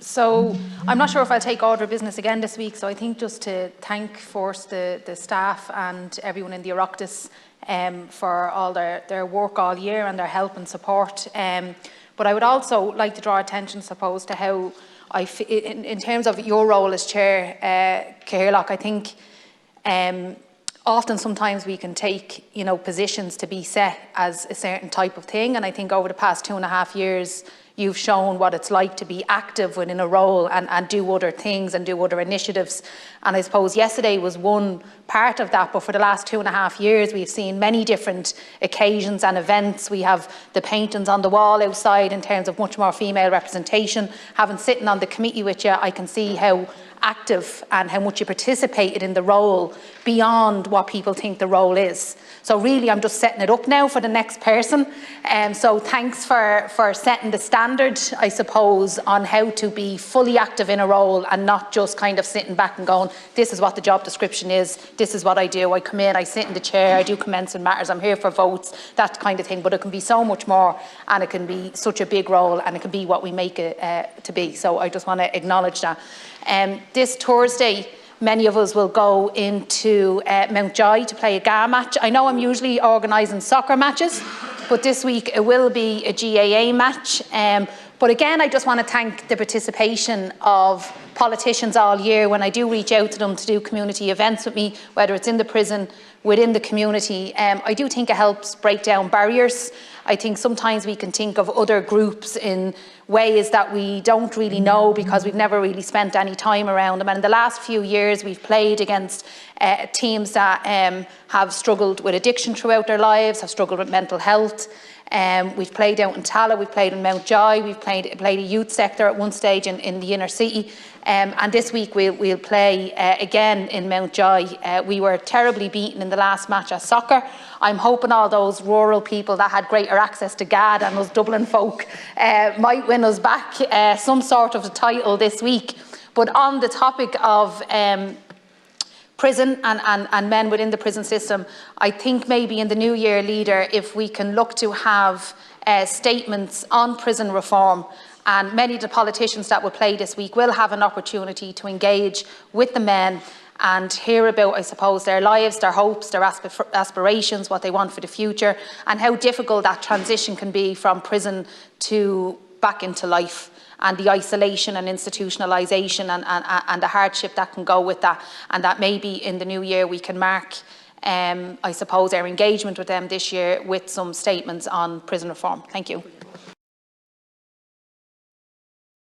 So I'm not sure if I'll take order of business again this week, so I think just to thank first the staff and everyone in the Oireachtas for all their work all year and their help and support. But I would also like to draw attention, I suppose, to how in terms of your role as Chair, Cathaoirleach, I think often sometimes we can take, positions to be set as a certain type of thing, and I think over the past 2.5 years you've shown what it's like to be active within a role and do other things and do other initiatives. And I suppose yesterday was one part of that, but for the last 2.5 years we've seen many different occasions and events. We have the paintings on the wall outside in terms of much more female representation. Having sitting on the committee with you, I can see how active and how much you participated in the role beyond what people think the role is. So really I'm just setting it up now for the next person. So thanks for setting the standard, I suppose, on how to be fully active in a role and not just kind of sitting back and going, this is what the job description is, this is what I do, I come in, I sit in the chair, I do commencement matters, I'm here for votes, that kind of thing. But it can be so much more, and it can be such a big role, and it can be what we make it to be. So I just want to acknowledge that. This Thursday, many of us will go into Mountjoy to play a GAA match. I know I'm usually organising soccer matches, but this week it will be a GAA match. But again, I just want to thank the participation of politicians all year when I do reach out to them to do community events with me, whether it's in the prison, within the community. I do think it helps break down barriers. I think sometimes we can think of other groups in ways that we don't really know because we've never really spent any time around them. And in the last few years, we've played against teams that have struggled with addiction throughout their lives, have struggled with mental health. We've played out in Tala, we've played in Mountjoy, we've played a youth sector at one stage in the inner city. And this week we'll play again in Mountjoy. We were terribly beaten in the last match at soccer. I'm hoping all those rural people that had greater access to GAD and us Dublin folk might win us back some sort of a title this week. But on the topic of prison and men within the prison system, I think maybe in the New Year leader, if we can look to have statements on prison reform, and many of the politicians that will play this week will have an opportunity to engage with the men and hear about, I suppose, their lives, their hopes, their aspirations, what they want for the future, and how difficult that transition can be from prison to back into life, and the isolation and institutionalisation and the hardship that can go with that. And that maybe in the new year we can mark, I suppose, our engagement with them this year with some statements on prison reform. Thank you.